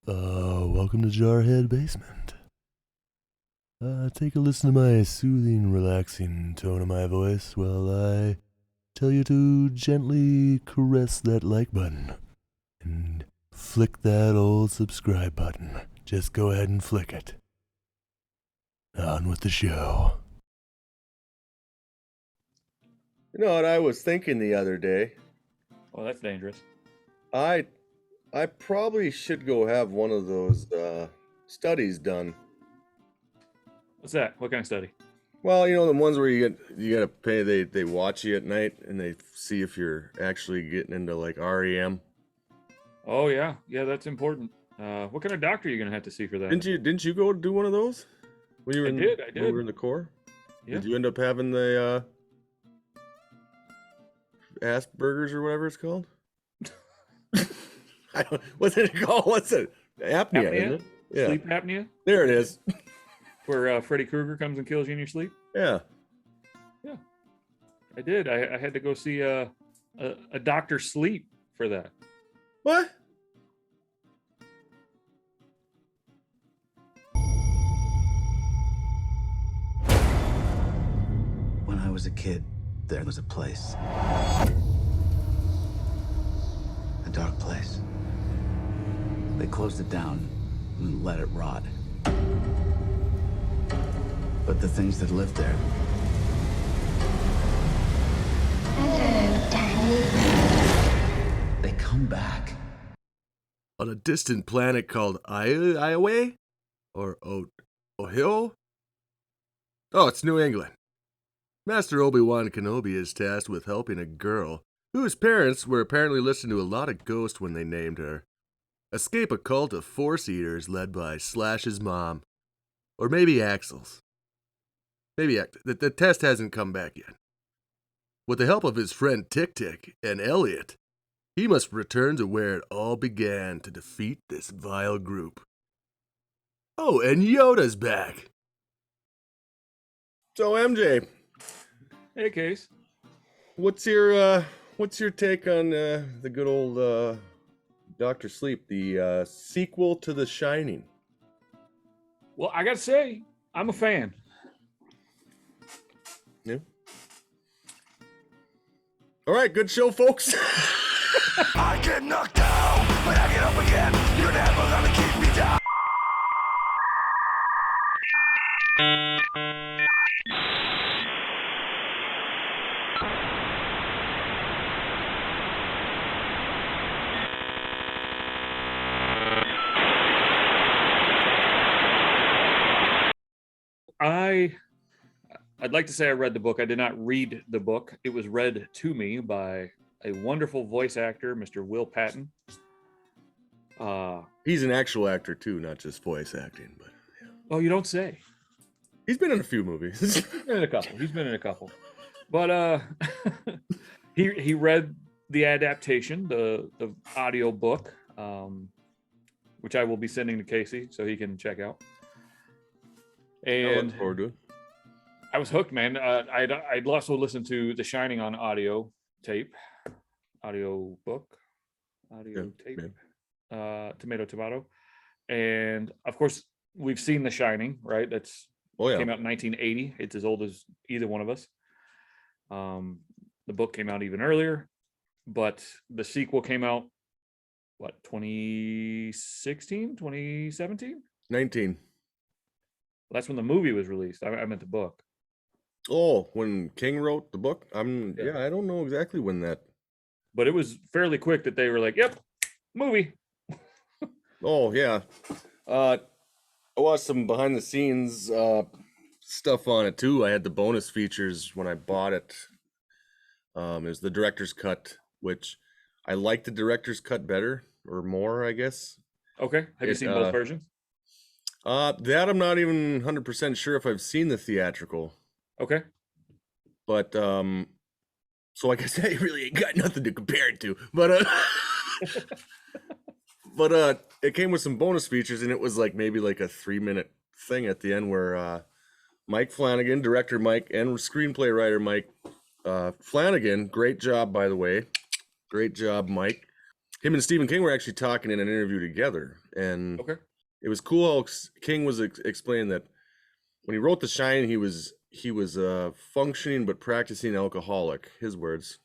Welcome to Jarhead Basement. Take a listen to my soothing, relaxing tone of my voice while I tell you to gently caress that like button and flick that old subscribe button. Just go ahead and flick it. On with the show. You know what I was thinking the other day? Well, that's dangerous. I probably should go have one of those studies done. What's that? What kind of study? Well, you know, the ones where you gotta pay, they watch you at night and they see if you're actually getting into like REM. Oh yeah, that's important. What kind of doctor are you gonna have to see for that? Didn't you go do one of those when you were I did. when you were in the Corps? Yeah. Did you end up having the Asperger's or whatever it's called? What's it called? What's it? Apnea, isn't it? Yeah. Sleep apnea? There it is. Where Freddy Krueger comes and kills you in your sleep? Yeah. Yeah. I did. I had to go see a doctor sleep for that. What? When I was a kid, there was a place. A dark place. They closed it down and let it rot. But the things that lived there. Hello, Danny. They come back. On a distant planet called Iowa? Or Ohio? Oh, it's New England. Master Obi-Wan Kenobi is tasked with helping a girl, whose parents were apparently listening to a lot of Ghost when they named her, escape a cult of Force Eaters led by Slash's mom. Or maybe Axel's. Maybe the test hasn't come back yet. With the help of his friend Tick-Tick and Elliot, he must return to where it all began to defeat this vile group. Oh, and Yoda's back. So MJ, Hey, Case. what's your take on the good old Dr. Sleep, the sequel to The Shining? Well, I gotta say, I'm a fan. Yeah. All right, good show, folks. I get knocked down, but I get up again. You're never gonna keep me down. I'd like to say I read the book. I did not read the book. It was read to me by a wonderful voice actor, Mr. Will Patton. He's an actual actor too, not just voice acting. But yeah. Oh, you don't say. He's been in a few movies. He's been in a couple. But he read the adaptation, the audio book, which I will be sending to Casey so he can check out. I And look forward to it. I was hooked, man. I'd also listened to The Shining on audio tape, audio book, audio tape, tomato, and of course we've seen The Shining, right? That's came out in 1980. It's as old as either one of us. The book came out even earlier, but the sequel came out 2016, 2017? 19. That's when the movie was released. I meant the book. Oh, when King wrote the book? I don't know exactly when that. But it was fairly quick that they were like, "Yep, movie." Oh yeah. I watched some behind the scenes stuff on it too. I had the bonus features when I bought it. It was the director's cut, which I like the director's cut better or more, I guess. Okay. Have you seen both versions? That I'm not even 100% sure if I've seen the theatrical. Okay. But so I guess I really ain't got nothing to compare it to. But it came with some bonus features, and it was like maybe like a 3-minute thing at the end where Mike Flanagan, director Mike, and screenplay writer Mike Flanagan, great job by the way, great job Mike. him and Stephen King were actually talking in an interview together, and Okay. it was cool how King was explaining that when he wrote The Shining, he was functioning but practicing alcoholic, his words.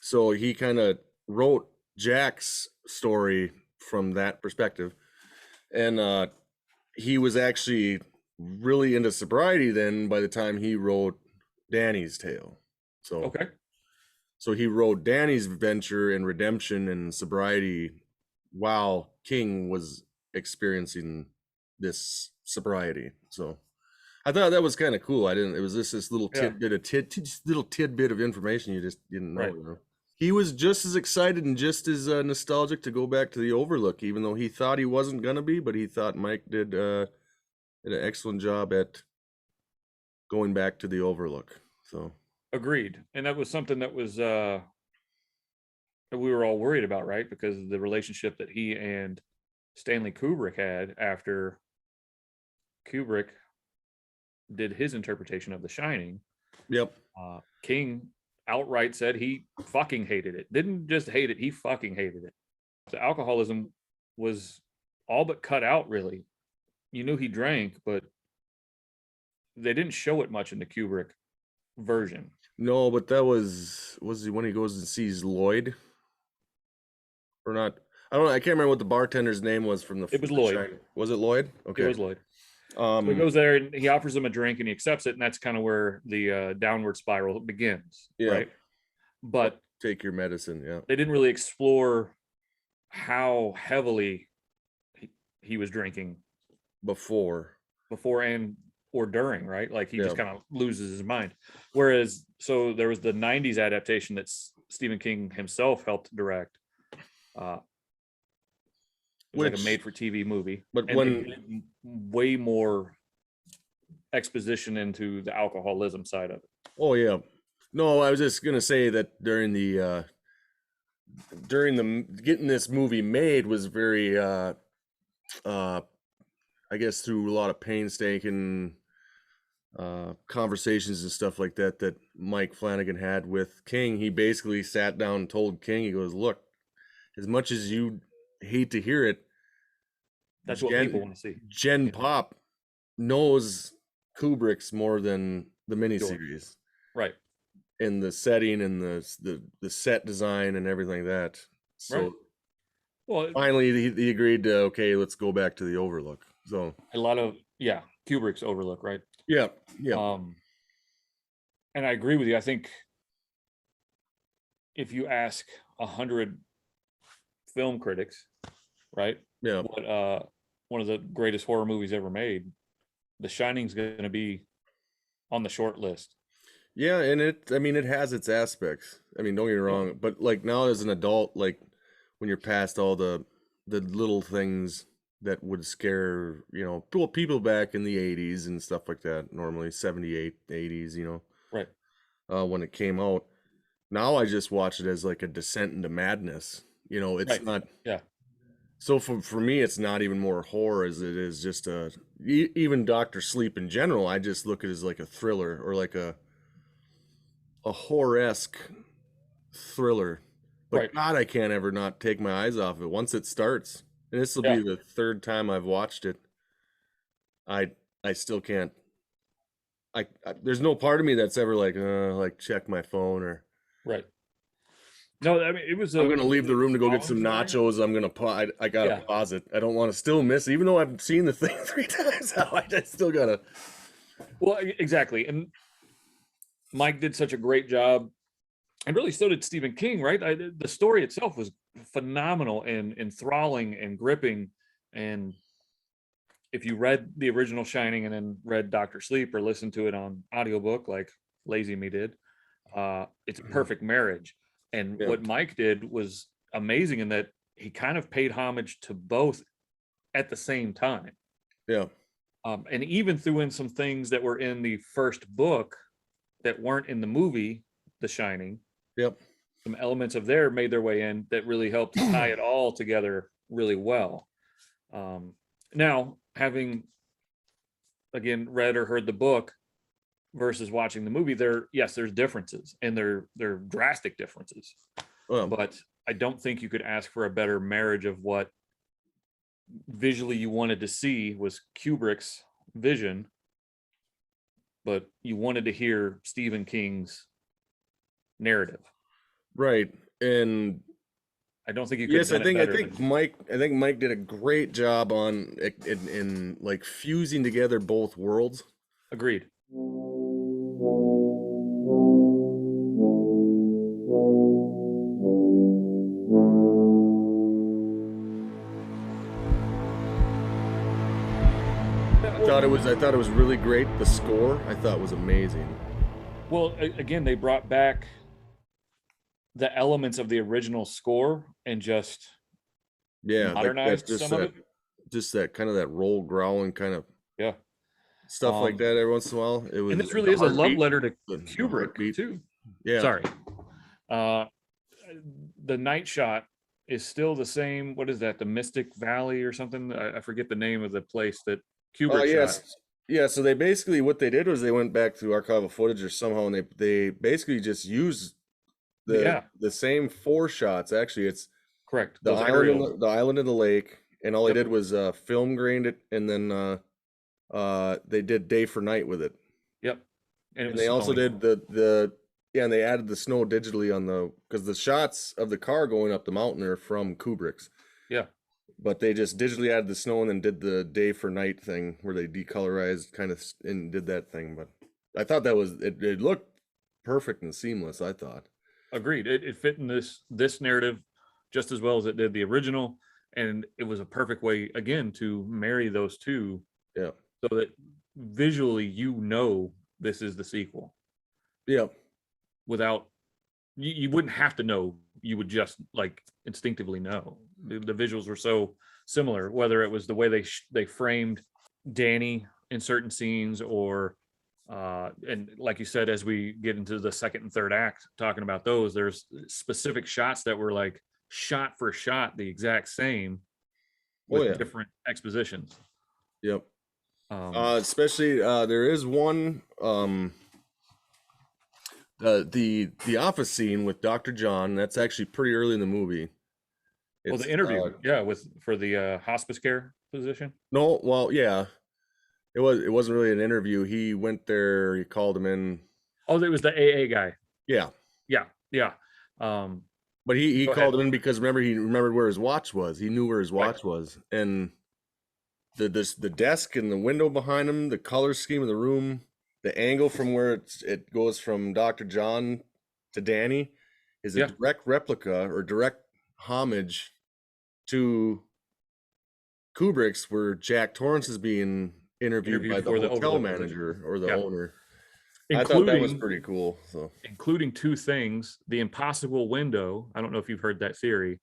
So he kind of wrote Jack's story from that perspective, and he was actually really into sobriety then by the time he wrote Danny's tale. So Okay. So he wrote Danny's venture and redemption and sobriety while King was experiencing this sobriety. So I thought that was kind of cool. It was this little tidbit of information you just didn't know. Right. You know? He was just as excited and just as nostalgic to go back to the Overlook, even though he thought he wasn't gonna be, but he thought Mike did an excellent job at going back to the Overlook. So Agreed. And that was something that was that we were all worried about, right? Because of the relationship that he and Stanley Kubrick had after Kubrick did his interpretation of The Shining. Yep. King outright said he fucking hated it. Didn't just hate it, he fucking hated it. The alcoholism was all but cut out, really. You knew he drank, but they didn't show it much in the Kubrick version. No, but that was when he goes and sees Lloyd, or not? I don't know. I can't remember what the bartender's name was from the. It was Lloyd. Shining. Was it Lloyd? Okay, It was Lloyd. So he goes there and he offers him a drink and he accepts it, and that's kind of where the downward spiral begins. Yeah. Right. But take your medicine. Yeah. they didn't really explore how heavily he was drinking before and or during, right? Like he just kind of loses his mind. Whereas, so there was the 90s adaptation that Stephen King himself helped direct. It was like a made-for-TV movie, but when way more exposition into the alcoholism side of it. Oh yeah, no, I was just gonna say that during the getting this movie made was very I guess through a lot of painstaking conversations and stuff like that Mike Flanagan had with King. He basically sat down and told King, he goes, look, as much as you hate to hear it, that's what people want to see. Gen Pop knows Kubrick's more than the miniseries. Right. In the setting and the set design and everything like that. So right. Well, finally he agreed to, okay, let's go back to the Overlook. So a lot of Kubrick's Overlook, right? Yeah. And I agree with you. I think if you ask 100 film critics, right? Yeah. What one of the greatest horror movies ever made, The Shining's going to be on the short list. Yeah, and it has its aspects. I mean, don't get me wrong, but like now as an adult, like when you're past all the little things that would scare, people back in the 80s and stuff like that, normally 78, 80s, right? When it came out. Now I just watch it as like a descent into madness. It's right. not. Yeah. So for me, it's not even more horror as it is just even Dr. Sleep in general. I just look at it as like a thriller or like a horror-esque thriller. But right. God, I can't ever not take my eyes off it once it starts. And this will be the third time I've watched it. I still can't. There's no part of me that's ever like check my phone or. Right. No, I mean it was. I'm gonna leave the room to go get some nachos. I'm gonna I gotta pause it. I don't want to still miss, even though I've seen the thing 3 times now. I still gotta. Well, exactly, and Mike did such a great job, and really so did Stephen King. Right, the story itself was phenomenal and enthralling and gripping. And if you read the original Shining and then read Dr. Sleep or listened to it on audiobook like Lazy Me did, it's a perfect marriage. And what Mike did was amazing in that he kind of paid homage to both at the same time. Yeah. And even threw in some things that were in the first book that weren't in the movie, The Shining. Yep. Some elements of there made their way in that really helped tie it all together really well. Now, having, again, read or heard the book versus watching the movie, there's differences, and they're drastic differences. Well, but I don't think you could ask for a better marriage of what visually you wanted to see was Kubrick's vision, but you wanted to hear Stephen King's narrative. Right. And I don't think you could. yes, I think Mike did a great job on in like fusing together both worlds. Agreed. I thought it was really great. The score I thought was amazing. Well, again, they brought back the elements of the original score and just modernized some of it. Just that kind of that roll growling kind of stuff like that every once in a while. It was, and this really is a love letter to Kubrick too. Yeah. Sorry. The night shot is still the same. What is that? The Mystic Valley or something? I forget the name of the place that Kubrick shot. Yeah, so they basically, what they did was they went back through archival footage or somehow, and they basically just used the same 4 shots. Actually, it's correct. The island and the lake, and all they did was film grained it, and then they did day for night with it. Yep. And they also did and they added the snow digitally on because the shots of the car going up the mountain are from Kubrick's. Yeah. But they just digitally added the snow and then did the day for night thing where they decolorized kind of and did that thing. But I thought that was it looked perfect and seamless, I thought. Agreed. It fit in this narrative just as well as it did the original, and it was a perfect way again to marry those two. Yeah. So that visually this is the sequel. Yeah. Without you wouldn't have to know, you would just like instinctively know. The visuals were so similar, whether it was the way they framed Danny in certain scenes, or and like you said, as we get into the second and third act talking about those, there's specific shots that were like shot for shot the exact same with different expositions. Yep. Especially there is one the office scene with Dr. John. That's actually pretty early in the movie. Well, the interview, for the hospice care position. No, well, yeah, it wasn't really an interview. He went there. He called him in. Oh, it was the AA guy. Yeah. But he called him in because he remembered where his watch was. He knew where his watch was, and the desk and the window behind him, the color scheme of the room, the angle from where it goes from Dr. John to Danny is a direct replica or direct homage to Kubrick's, where Jack Torrance is being interviewed by the hotel manager or the owner. I thought that was pretty cool. So, including 2 things: the impossible window. I don't know if you've heard that theory,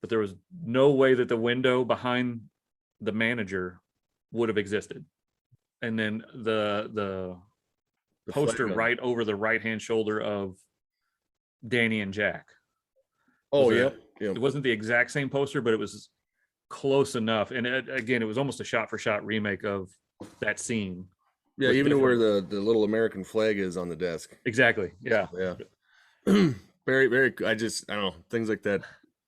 but there was no way that the window behind the manager would have existed. And then the poster right over the right-hand shoulder of Danny and Jack. Oh, It wasn't the exact same poster, but it was close enough. And again, it was almost a shot-for-shot remake of that scene. Yeah, even where the little American flag is on the desk. Exactly. Yeah. Very, very. I don't know, things like that.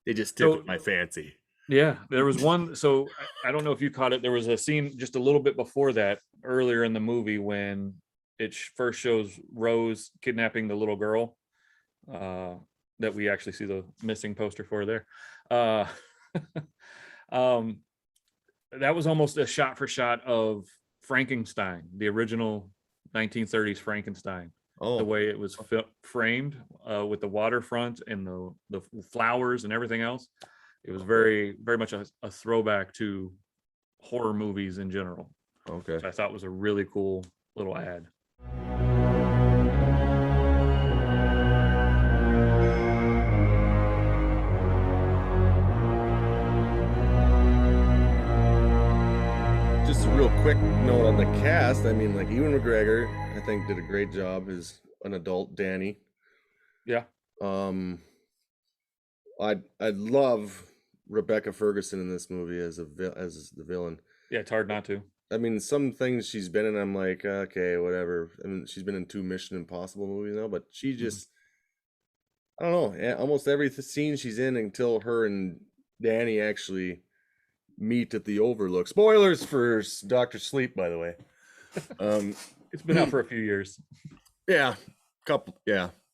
They just tickle my fancy. Yeah, there was one. So I don't know if you caught it. There was a scene just a little bit before that, earlier in the movie, when it first shows Rose kidnapping the little girl. That we actually see the missing poster for there. That was almost a shot for shot of Frankenstein, the original 1930s Frankenstein. The way it was framed with the waterfront and the flowers and everything else. It was very, very much a throwback to horror movies in general. Okay. Which I thought was a really cool little ad. Just a real quick note on the cast. I mean, like Ewan McGregor, I think did a great job as an adult Danny. Yeah. I'd love Rebecca Ferguson in this movie as the villain. Yeah, it's hard not to. I mean, some things she's been in, I'm like, okay, whatever. I mean, she's been in 2 Mission Impossible movies now, but she just, I don't know, almost every scene she's in until her and Danny actually meet at the Overlook. Spoilers for Doctor Sleep, by the way. It's been out for a few years. Yeah,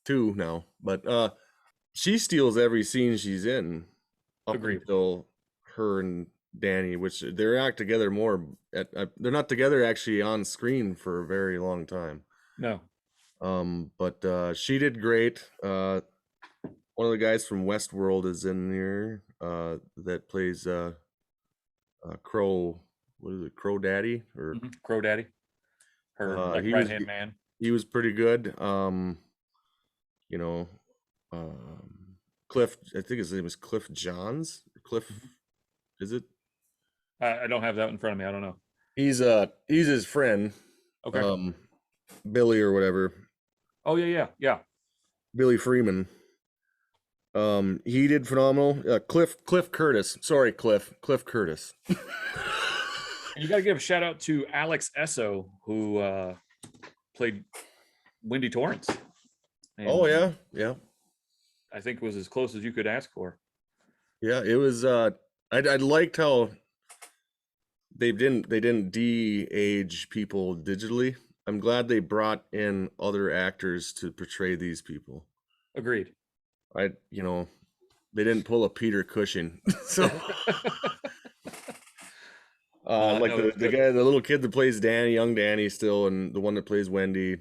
two now. But she steals every scene she's in up Agreed. until her and Danny, which they're not together more. They're not together actually on screen for a very long time. No. But she did great. One of the guys from Westworld is in here that plays Crow. What is it, Crow Daddy or Crow Daddy? Her like right hand man. He was pretty good. Cliff. I think his name is Cliff Johns. Cliff, is it? I don't have that in front of me. I don't know. He's his friend. Okay. Billy or whatever. Oh yeah. Billy Freeman. He did phenomenal. Cliff Curtis. Sorry, Cliff Curtis. And you got to give a shout out to Alex Esso, who played Wendy Torrance. And oh yeah. I think it was as close as you could ask for. Yeah, it was. I liked how they didn't de-age people digitally. I'm glad they brought in other actors to portray these people. Agreed. They didn't pull a Peter Cushing. So the guy, the little kid that plays Danny, young Danny still, and the one that plays Wendy,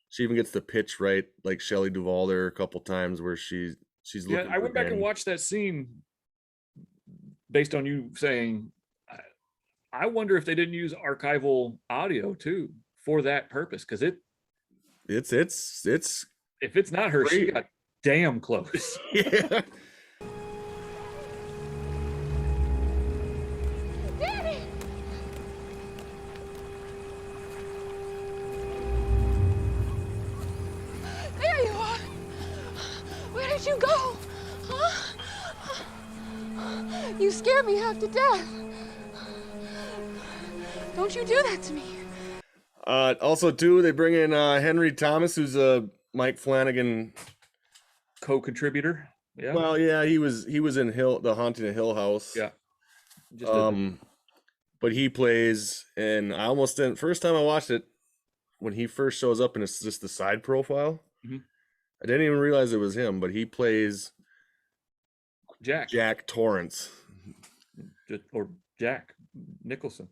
she even gets the pitch right, like Shelley Duvall there a couple times where she's looking. Yeah, I went back and watched that scene based on you saying, I wonder if they didn't use archival audio too for that purpose, because it's if it's not her, she got damn close. Yeah. Daddy! There you are! Where did you go? Huh? You scared me half to death. Don't you do that to me. Also, too, they bring in Henry Thomas, who's a Mike Flanagan Co-contributor. Yeah. Well, yeah, he was in The Haunting of Hill House. Yeah. But he plays, and I almost didn't. First time I watched it, when he first shows up, and it's just the side profile. Mm-hmm. I didn't even realize it was him, but he plays Jack Torrance, or Jack Nicholson.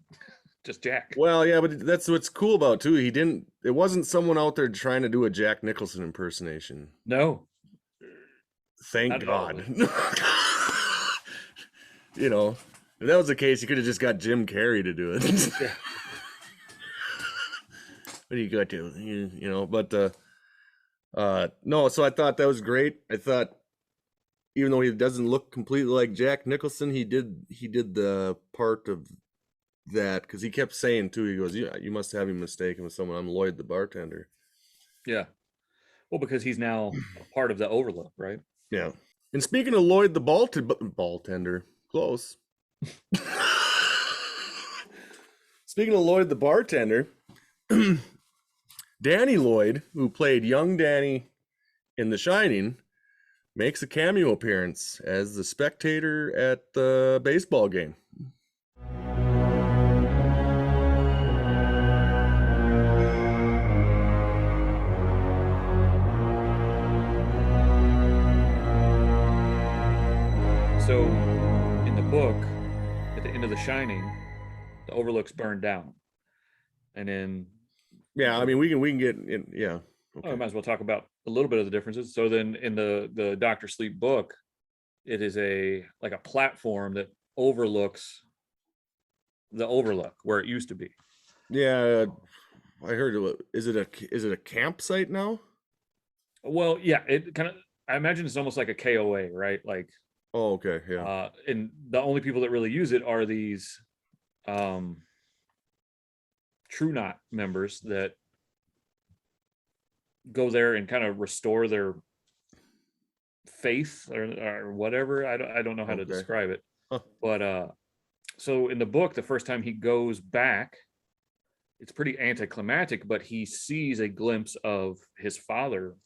Just Jack. Well, yeah, but that's what's cool about it, too. It wasn't someone out there trying to do a Jack Nicholson impersonation. No. Thank God. If that was the case, you could have just got Jim Carrey to do it. Yeah. What do you got to, no, so I thought that was great. I thought, even though he doesn't look completely like Jack Nicholson, he did the part of that, because he kept saying too, he goes, yeah, you must have me mistaken with someone. I'm Lloyd the bartender. Yeah. Well, because he's now a part of the Overlook, right? Yeah. And speaking of Lloyd the bartender, close. Speaking of Lloyd the bartender, Danny Lloyd, who played young Danny in The Shining, makes a cameo appearance as the spectator at the baseball game. So, in the book, at the end of The Shining, the Overlook's burned down, and then yeah, I mean we can get in. Yeah, okay. I might as well talk about a little bit of the differences. So then, in the Dr. Sleep book, it is a platform that overlooks the Overlook where it used to be. Yeah, I heard it. Is it a campsite now? Well, yeah, it kind of. I imagine it's almost like a KOA, right? Like. Oh, okay, yeah. And the only people that really use it are these True Knot members that go there and kind of restore their faith or whatever. I don't know how to describe it. Huh. But so in the book, the first time he goes back, it's pretty anticlimactic, but he sees a glimpse of his father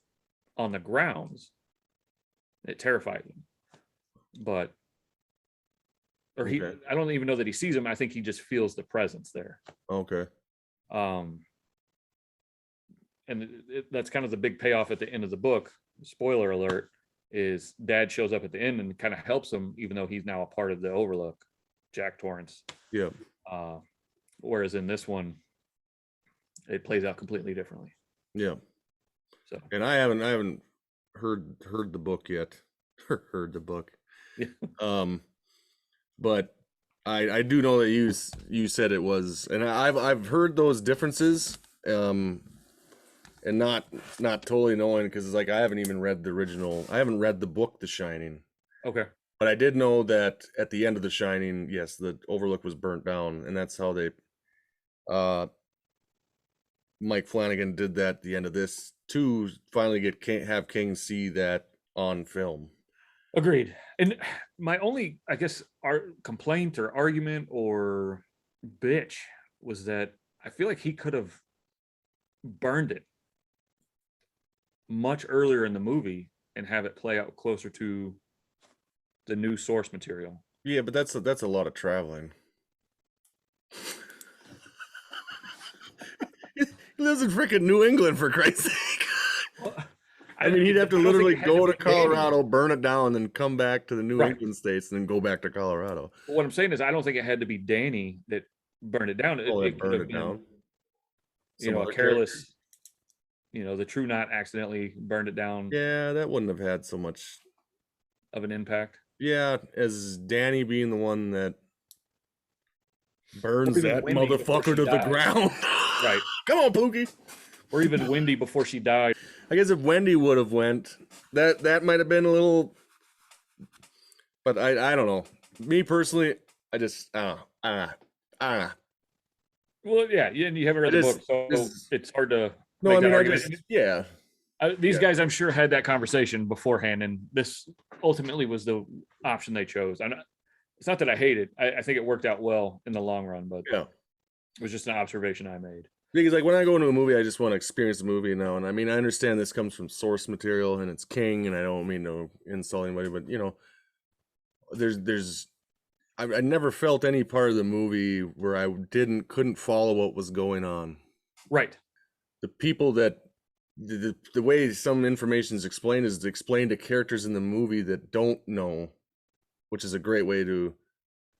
on the grounds. It terrifies him. But or he Okay. I don't even know that he sees him. I think he just feels the presence there. Okay. And that's kind of the big payoff at the end of the book. Spoiler alert, is Dad shows up at the end and kind of helps him, even though he's now a part of the Overlook, Jack Torrance. Yeah. Whereas in this one, it plays out completely differently. Yeah. So, and I haven't heard the book yet. Heard the book. yeah. But I do know that you said it was, and I've heard those differences. And not totally knowing, because it's like I haven't even read the original. I haven't read the book The Shining. Okay. But I did know that at the end of The Shining, yes, the Overlook was burnt down, and that's how they Mike Flanagan did that at the end of this to finally have King see that on film. Agreed. And my only, I guess, complaint or argument or bitch was that I feel like he could have burned it much earlier in the movie and have it play out closer to the new source material. Yeah, but that's a lot of traveling. He lives in freaking New England, for Christ's sake. Well, I mean, he'd have to literally go to Colorado, burn it down, then come back to the New England states, and then go back to Colorado. What I'm saying is, I don't think it had to be Danny that burned it down. It could have been, a careless, the True Knot accidentally burned it down. Yeah, that wouldn't have had so much of an impact. Yeah, as Danny being the one that burns that motherfucker to the ground. Right. Come on, Pookie. Or even Wendy before she died. I guess if Wendy would have went, that might have been a little. But I don't know. Me personally, I just Well, yeah, and you haven't read the book, so it's hard to. No, I mean, these guys, I'm sure, had that conversation beforehand, and this ultimately was the option they chose. It's not that I hate it. I think it worked out well in the long run, but yeah, it was just an observation I made. Because like when I go into a movie, I just want to experience the movie now. And I mean, I understand this comes from source material and it's King, and I don't mean to insult anybody, but I never felt any part of the movie where I couldn't follow what was going on. Right. The people that the way some information is explained is explained to characters in the movie that don't know, which is a great way to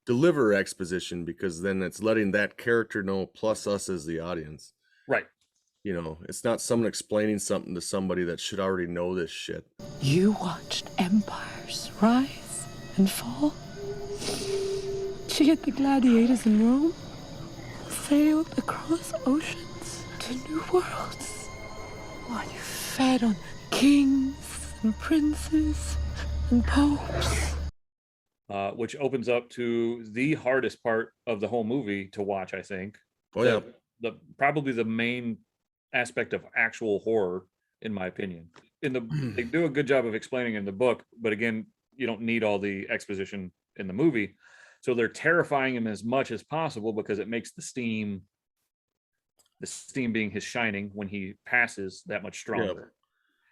deliver exposition, because then it's letting that character know plus us as the audience. Right. It's not someone explaining something to somebody that should already know this shit. You watched empires rise and fall. Cheered the gladiators in Rome. Sailed across oceans to new worlds. While you fed on kings and princes and popes. Which opens up to the hardest part of the whole movie to watch, I think. Oh, yeah. Probably the main aspect of actual horror, in my opinion. They do a good job of explaining in the book, but again, you don't need all the exposition in the movie. So they're terrifying him as much as possible because it makes the steam being his shining when he passes that much stronger.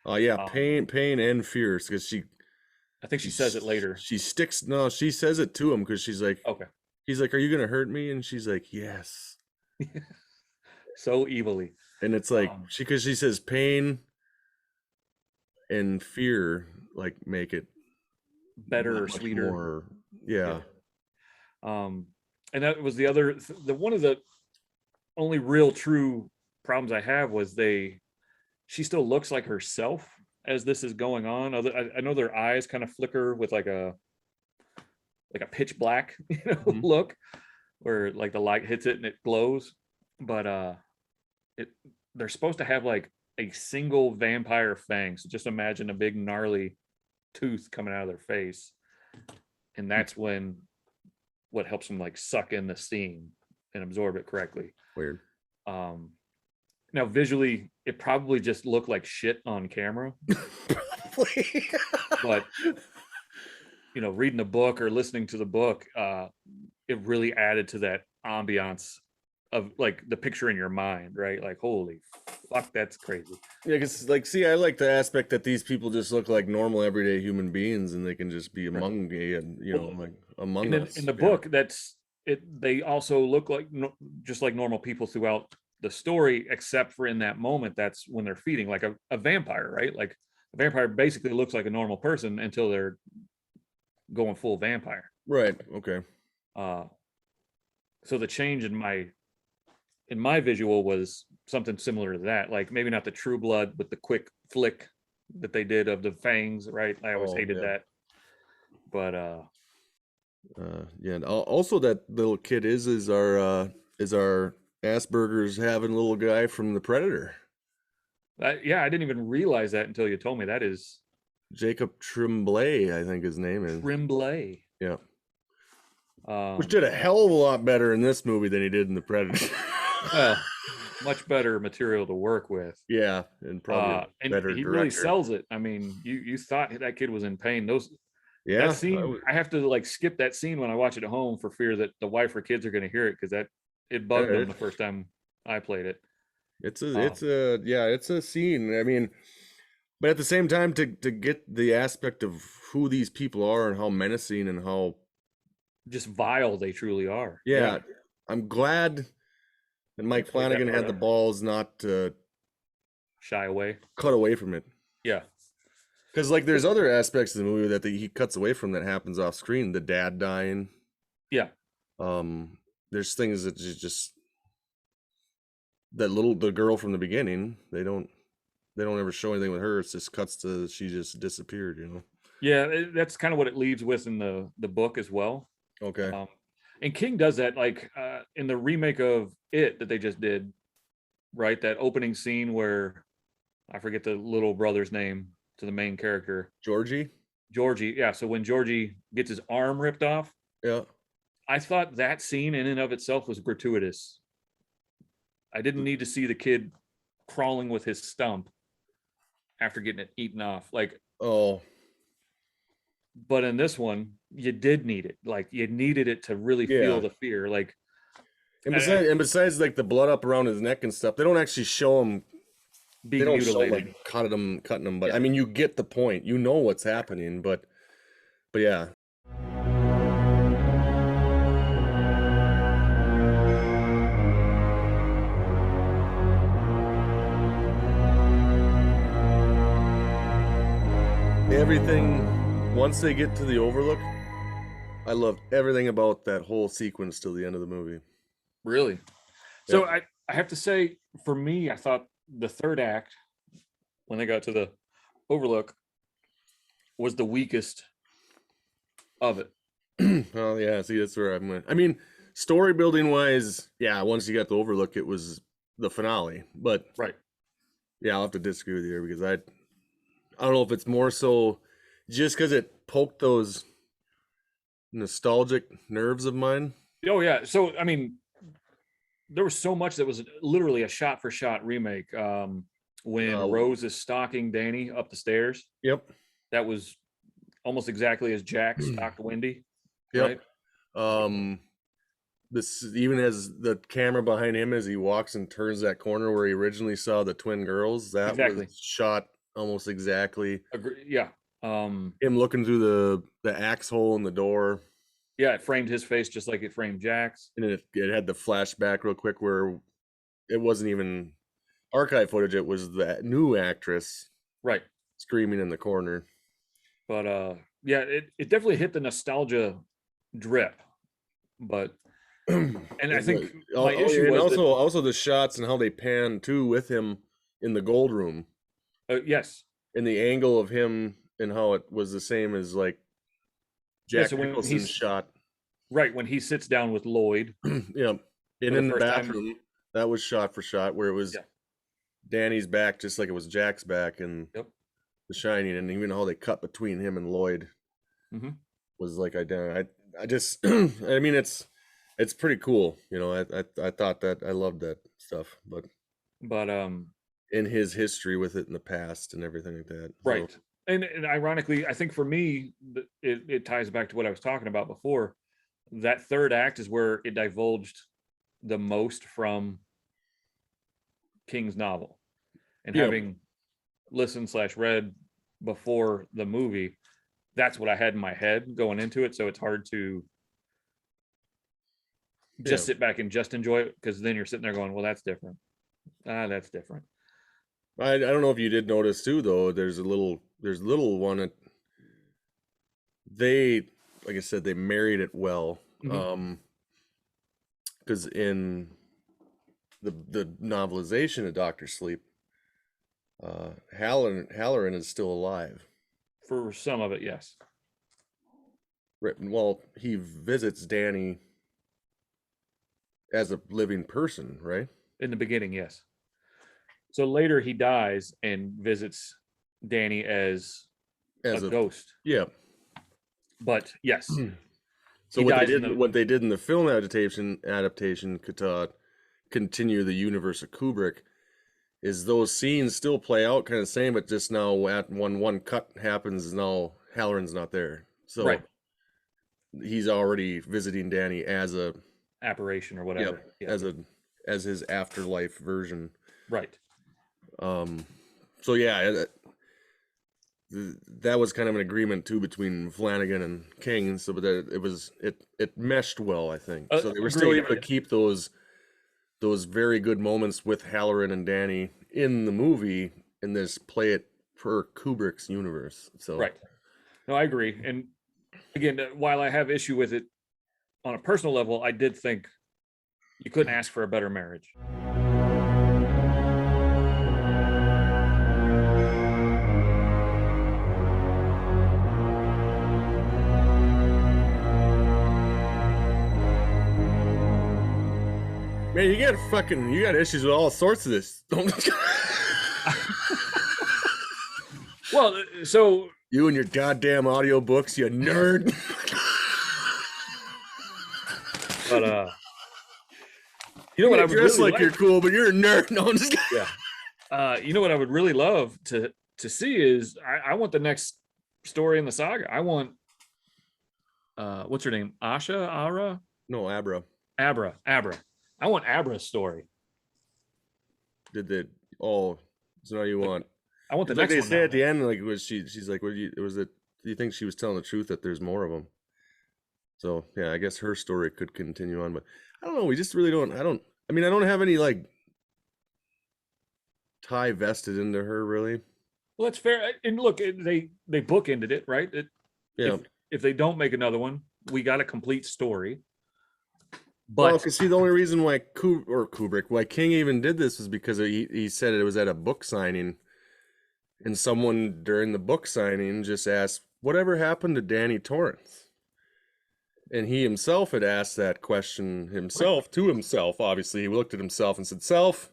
Pain and fear, because I think she says it later. She says it to him because she's like, okay. He's like, "Are you gonna hurt me?" And she's like, "Yes." So evilly. And it's like because she says pain and fear like make it better or sweeter. More, yeah. And that was one of the only real true problems I have was she still looks like herself as this is going on. I know their eyes kind of flicker with like a pitch black, look, where like the light hits it and it glows. But they're supposed to have like a single vampire fang. So just imagine a big gnarly tooth coming out of their face, and that's what helps them like suck in the steam and absorb it correctly. Weird. Now visually, it probably just looked like shit on camera. Probably. But reading the book or listening to the book, it really added to that ambiance of like the picture in your mind, right? Like, holy fuck, that's crazy. Yeah, because like, see, I like the aspect that these people just look like normal, everyday human beings, and they can just be among and like among us. In the book, that's it. They also look like just like normal people throughout the story, except for in that moment, that's when they're feeding, like a vampire, right? Like a vampire basically looks like a normal person until they're going full vampire. Right. Okay. So the change in my visual was something similar to that, like maybe not the True Blood, but the quick flick that they did of the fangs, right? I always hated that. But yeah, and also that little kid is our Asperger's having little guy from the Predator. yeah, I didn't even realize that until you told me. That is Jacob Tremblay, I think his name is. Tremblay. Yeah. Which did a hell of a lot better in this movie than he did in the Predator. Well, much better material to work with. Yeah, and probably better he director. really sells it. I mean, you thought that kid was in pain. Yeah, that scene, I have to like skip that scene when I watch it at home for fear that the wife or kids are going to hear it, because it bugged them the first time I played it. It's a scene. I mean, but at the same time, to get the aspect of who these people are and how menacing and how just vile they truly are. Yeah. I'm glad that Mike Flanagan had the balls not to shy away, cut away from it. Yeah. Because like there's other aspects of the movie that he cuts away from that happens off screen. The dad dying. Yeah. There's things that just the girl from the beginning, they don't ever show anything with her. It's just cuts to she just disappeared, Yeah, that's kind of what it leads with in the book as well. Okay. And King does that like in the remake of It that they just did, right? That opening scene where I forget the little brother's name to the main character. Georgie, yeah. So when Georgie gets his arm ripped off, yeah, I thought that scene in and of itself was gratuitous. I didn't need to see the kid crawling with his stump after getting it eaten off. Like, oh. But in this one, you did need it. Like, you needed it to really feel the fear. Like, and besides, like the blood up around his neck and stuff, they don't actually show him being mutilated. Show, like, cutting him. But I mean, you get the point. You know what's happening. But yeah. Everything, once they get to the Overlook, I loved everything about that whole sequence till the end of the movie. Really? So I have to say, for me, I thought the third act, when they got to the Overlook, was the weakest of it. Oh, yeah. See, that's where I'm at. I mean, story building wise, yeah, once you got the Overlook, it was the finale. But, right. Yeah, I'll have to disagree with you there because I don't know if it's more so just because it poked those nostalgic nerves of mine. Oh, yeah. So, I mean, there was so much that was literally a shot-for-shot remake. When Rose is stalking Danny up the stairs. Yep. That was almost exactly as Jack stalked Wendy. Yep. Right? This even has the camera behind him as he walks and turns that corner where he originally saw the twin girls. That was shot almost exactly. Yeah. Him looking through the axe hole in the door. Yeah, it framed his face just like it framed Jack's. And it had the flashback real quick where it wasn't even archive footage. It was the new actress, right, screaming in the corner. But yeah, it definitely hit the nostalgia drip. But and I think my issue was also the shots and how they pan too with him in the gold room. Yes, and the angle of him and how it was the same as like Jack Nicholson's shot. Right, when he sits down with Lloyd. Yeah, and in the bathroom, that was shot for shot where it was Danny's back just like it was Jack's back and The Shining, and even how they cut between him and Lloyd was like identical. I just I mean it's pretty cool, I thought that I loved that stuff, but in his history with it in the past and everything like that. Right. So. And ironically, I think for me, it ties back to what I was talking about before. That third act is where it divulged the most from King's novel. And Yeah. having listened/read before the movie, that's what I had in my head going into it. So it's hard to just sit back and just enjoy it, because then you're sitting there going, well, that's different. That's different. I don't know if you did notice too, though. There's a little one that they, like I said, they married it well. Because in the novelization of Doctor Sleep, Halloran is still alive. For some of it, yes. Right. Well, he visits Danny as a living person, right? In the beginning, yes. So later he dies and visits Danny as a ghost. Yeah. But yes. So what they did in the film adaptation could continue the universe of Kubrick, is those scenes still play out kind of the same, but just now when one cut happens, now Halloran's not there. So right. He's already visiting Danny as a apparition or whatever. Yeah. As his afterlife version. Right. So yeah, that was kind of an agreement too between Flanagan and King, so that it meshed well, I think. So they were still able to keep those very good moments with Halloran and Danny in the movie, and just play it per Kubrick's universe. So right. No, I agree. And again, while I have issue with it on a personal level, I did think you couldn't ask for a better marriage. Man, you got issues with all sorts of this. Well, so you and your goddamn audiobooks, you nerd. But you know what I would dress really like you're cool, but you're a nerd. No, I'm just kidding. Yeah. You know what I would really love to see is I want the next story in the saga. I want what's her name? Ara? No, Abra. Abra. I want Abra's story. So now you want? I want the like next they one. say now. at the end, like she's like, do you think she was telling the truth that there's more of them? So yeah, I guess her story could continue on, but I don't know. We just really don't. I don't have any like tie vested into her really. Well, that's fair. And look, they bookended it, right? Yeah. If they don't make another one, we got a complete story. But because the only reason why why King even did this was because he said it was at a book signing, and someone during the book signing just asked, "Whatever happened to Danny Torrance?" And he himself had asked that question to himself. Obviously, he looked at himself and said, "Self,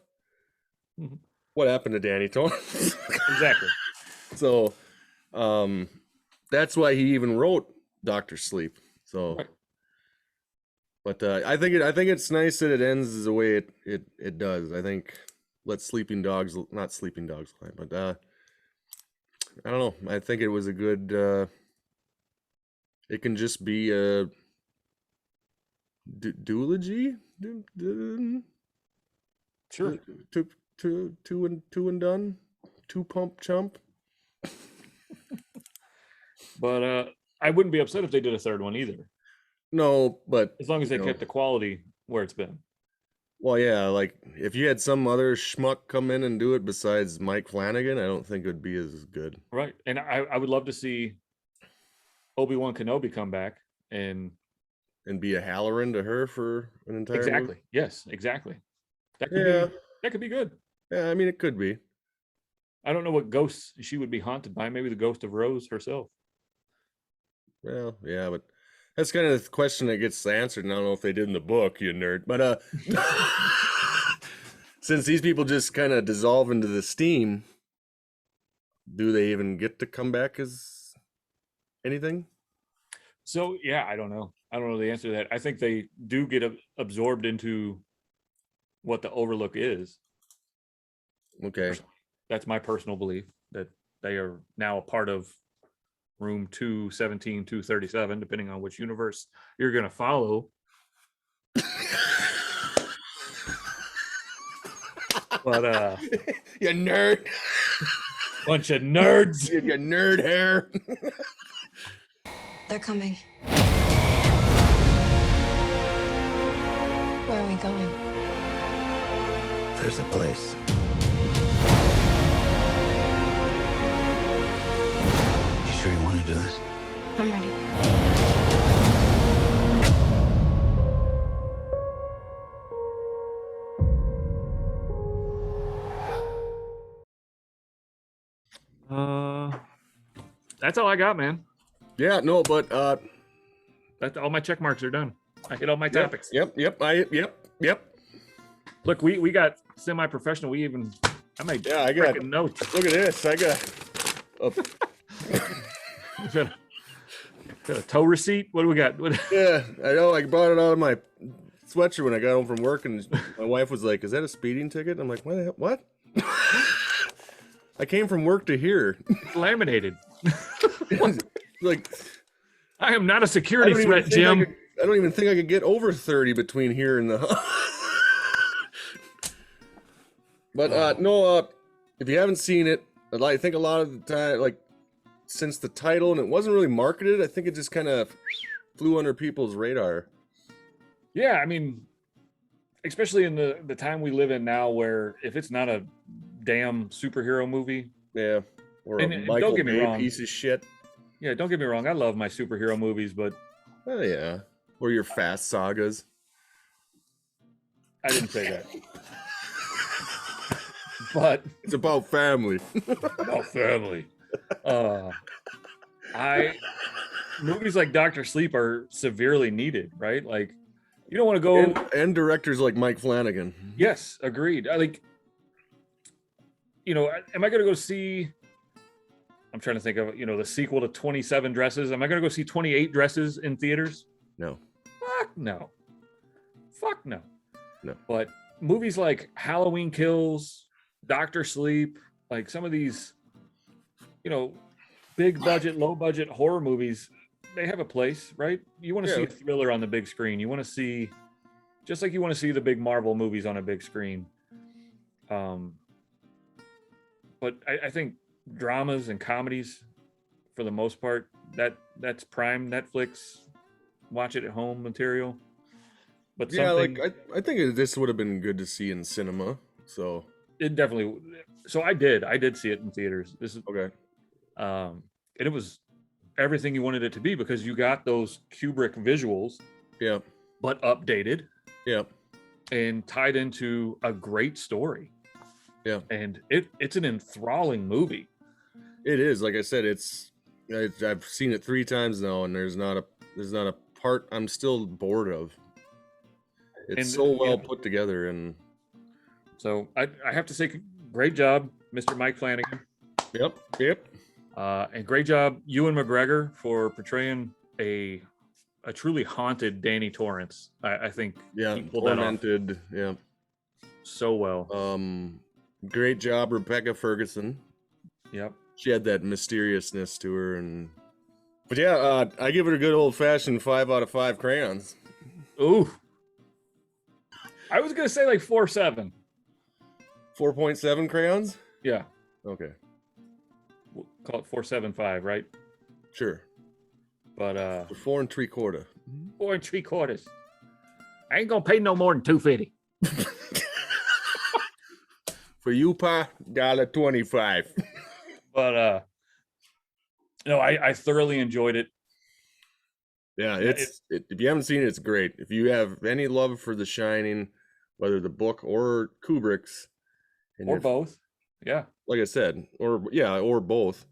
what happened to Danny Torrance?" Exactly. So, that's why he even wrote Dr. Sleep. So. Right. But I think it's nice that it ends the way it does. I think not sleeping dogs climb, but I don't know. I think it was a good. It can just be a duology. Sure. Two and done. Two pump chump. But I wouldn't be upset if they did a third one either. No, but as long as they kept the quality where it's been. Well, yeah, like if you had some other schmuck come in and do it besides Mike Flanagan, I don't think it would be as good. Right. And I would love to see Obi-Wan Kenobi come back and be a Halloran to her for an entire exactly movie. Yes, exactly. That could be good. Yeah, I mean it could be. I don't know what ghosts she would be haunted by. Maybe the ghost of Rose herself. Well, yeah, but that's kind of the question that gets answered. And I don't know if they did in the book, you nerd. But since these people just kind of dissolve into the steam, do they even get to come back as anything? So, yeah, I don't know. I don't know the answer to that. I think they do get absorbed into what the Overlook is. Okay. That's my personal belief, that they are now a part of room 217, 237, depending on which universe you're going to follow. But You nerd. bunch of nerds. You nerd hair. They're coming. Where are we going? There's a place. You sure you want to do this? I'm ready. That's all I got, man. Yeah, no, but That's all my check marks are done. I hit all my topics. Yep. Look, we got semi-professional. I made Yeah, I got freaking notes. Look at this. I got Got a tow receipt. What do we got? What? yeah, I know. I brought it out of my sweatshirt when I got home from work, and my wife was like, "Is that a speeding ticket?" I'm like, "What? The hell? What?" I came from work to here. Laminated. Like, I am not a security I don't threat, even think Jim. I don't even think I could get over 30 between here and the. But no, if you haven't seen it, I think a lot of the time, like since the title, and it wasn't really marketed, I think it just kind of flew under people's radar. Yeah, I mean, especially in the time we live in now, where if it's not a damn superhero movie, Yeah, or And a don't Michael get me Bay wrong. piece of shit. yeah, don't get me wrong, I love my superhero movies, but Oh yeah, or your fast sagas. I didn't say that. But It's about family. about family. Movies like Doctor Sleep are severely needed, right? Like, you don't want to go. and directors like Mike Flanagan. Yes, agreed. Am I going to go see? I'm trying to think of, the sequel to 27 Dresses. Am I going to go see 28 Dresses in theaters? No. Fuck no. Fuck no. No. But movies like Halloween Kills, Doctor Sleep, like some of these, big budget, low budget horror movies, they have a place, right? You want to see a thriller on the big screen. You want to see, just like you want to see the big Marvel movies on a big screen. But I think dramas and comedies, for the most part, that's prime Netflix, watch it at home material. But Yeah, something, like I think this would have been good to see in cinema. So it definitely. So I did see it in theaters. This is okay. and it was everything you wanted it to be, because you got those Kubrick visuals, Yeah, but updated yeah, and tied into a great story. yeah. And it's an enthralling movie. It is. Like I said, I've seen it 3 times now, and there's not a part I'm still bored of. It's And, so well yeah. put together, and So I have to say, great job, Mr. Mike Flanagan. yep. And great job, Ewan McGregor, for portraying a truly haunted Danny Torrance. I think Yeah, he pulled that off tormented. Yeah. so well. Great job, Rebecca Ferguson. Yep. She had that mysteriousness to her, but yeah, I give it a good old fashioned 5 out of 5 crayons. Ooh. I was gonna say like 4.7. 4.7 crayons. Yeah. Okay, We'll call it 4.75, right? sure. But 4 3/4. 4 3/4. I ain't gonna pay no more than $2.50. For you, pa, $1.25. But no, I thoroughly enjoyed it. Yeah, if you haven't seen it, it's great. If you have any love for The Shining, whether the book or Kubrick's, and Or you're- both. Yeah. like I said, or both,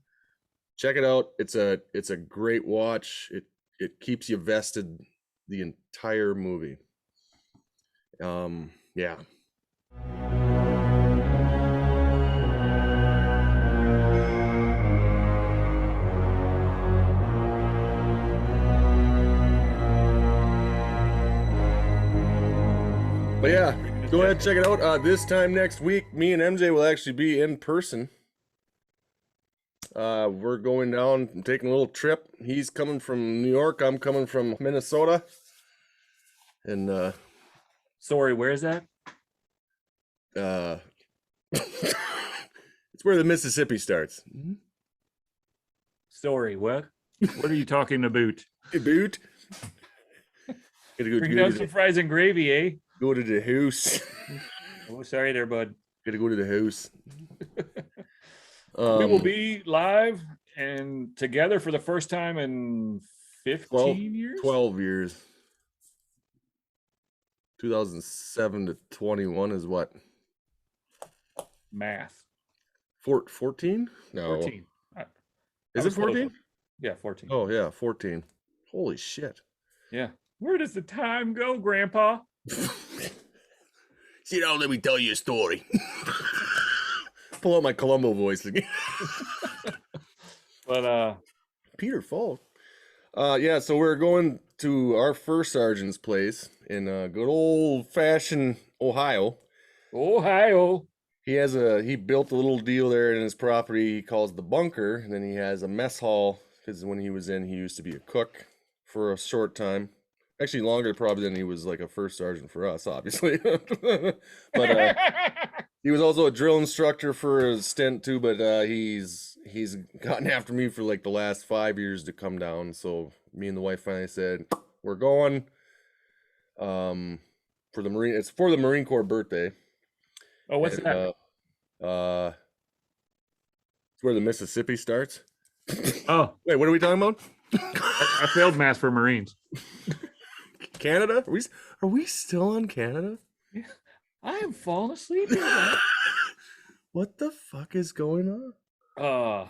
check it out. It's a great watch. It keeps you vested the entire movie. Yeah. But yeah, go ahead and check it out. This time next week, me and MJ will actually be in person. We're going down and taking a little trip. He's coming from New York. I'm coming from Minnesota. And Sorry, where is that? It's where the Mississippi starts. Story, what? What are you talking about? Hey, boot. Gotta Bring down some fries and gravy, eh? go to the house. Oh, sorry there, bud. Gotta go to the house. We will be live and together for the first time in 15 years? 12 years. 2007 to 21 is what? Math. 14? No. 14. Is it 14? Yeah, 14. Oh, yeah, 14. Holy shit. Yeah. Where does the time go, Grandpa? Sit down, let me tell you a story. Pull out my Columbo voice again. But Peter Falk. Yeah, so we're going to our first sergeant's place in good old-fashioned Ohio. He built a little deal there in his property he calls the bunker, and then he has a mess hall, because when he was in, he used to be a cook for a short time. Actually, longer probably than he was like a first sergeant for us, obviously. But he was also a drill instructor for a stint too, but he's gotten after me for like the last 5 years to come down. So me and the wife finally said, we're going for the Marine Corps birthday. oh, what's And, that? it's where the Mississippi starts. Oh, Wait, what are we talking about? I failed math for Marines. Canada? Are we still on Canada? I am falling asleep here, man. What the fuck is going on?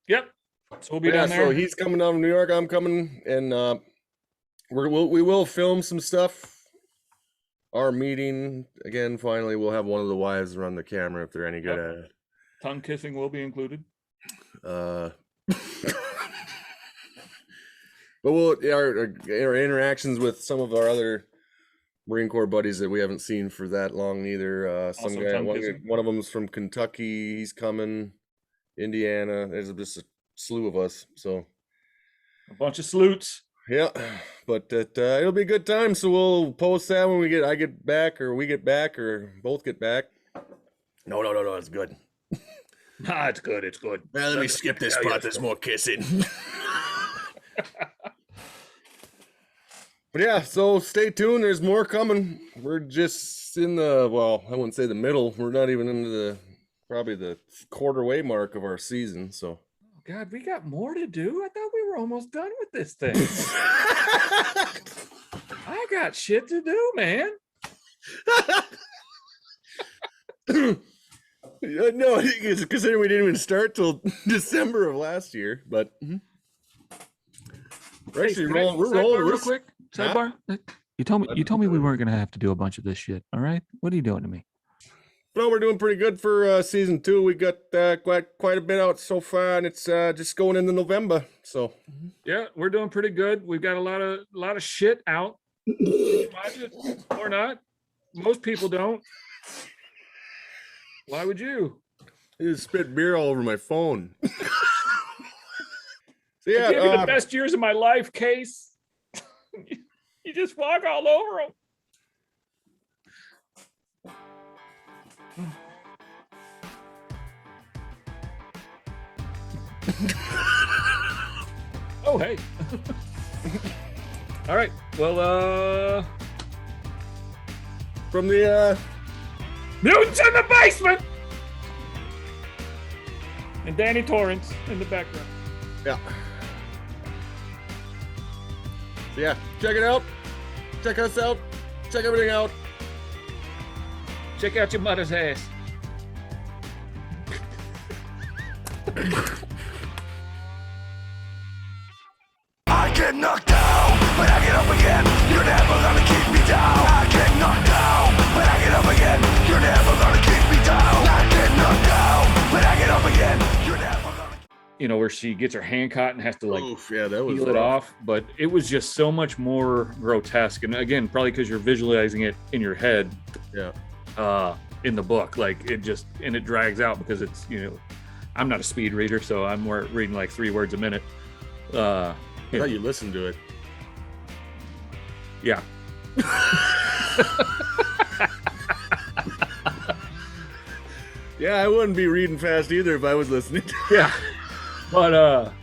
Yep. So we'll be Yeah, down there. so he's coming down from New York. I'm coming, and we will film some stuff. Our meeting again. Finally, we'll have one of the wives run the camera if they're any good at it. Tongue kissing will be included. But our interactions with some of our other Marine Corps buddies that we haven't seen for that long either. Some Also guy, tongue kissing? one of them's from Kentucky. He's coming. Indiana. There's just a slew of us. So A bunch of salutes. yeah, but it'll be a good time. So we'll post that when I get back, or we get back, or both get back. No, it's good. Nah, it's good. It's good. Well, let me skip this part. There's more kissing. But yeah, so stay tuned. There's more coming. We're just in the, well, I wouldn't say the middle. We're not even into probably the quarter way mark of our season. So God, we got more to do. I thought we were almost done with this thing. I got shit to do, man. No, considering we didn't even start till December of last year, but we're actually rolling. We're rolling real quick. Sidebar. You told me we weren't gonna have to do a bunch of this shit. All right, what are you doing to me? Well, we're doing pretty good for season 2. We got quite a bit out so far, and it's just going into November. So Yeah, we're doing pretty good. We've got a lot of shit out. Watch it or not. Most people don't. Why would you? I just spit beer all over my phone. So I yeah, gave you the best years of my life, Case. You just walk all over them. Oh, hey. All right. Well, from the mutants in the basement. And Danny Torrance in the background. yeah. So yeah, check it out. Check us out. Check everything out. Check out your mother's ass. I get knocked down, but I get up again. You're never gonna keep me down. I get knocked down, but I get up again. You're never gonna keep me down. I get knocked down, but I get up again. You're never gonna. You know, where she gets her hand caught and has to like Oof, yeah, that was peel it rough. off, but it was just so much more grotesque. And again, probably because you're visualizing it in your head. Yeah. In the book, like it drags out because it's, you know, I'm not a speed reader, so I'm more reading like 3 words a minute. I thought you listened to it. Yeah. Yeah, I wouldn't be reading fast either if I was listening. Yeah. But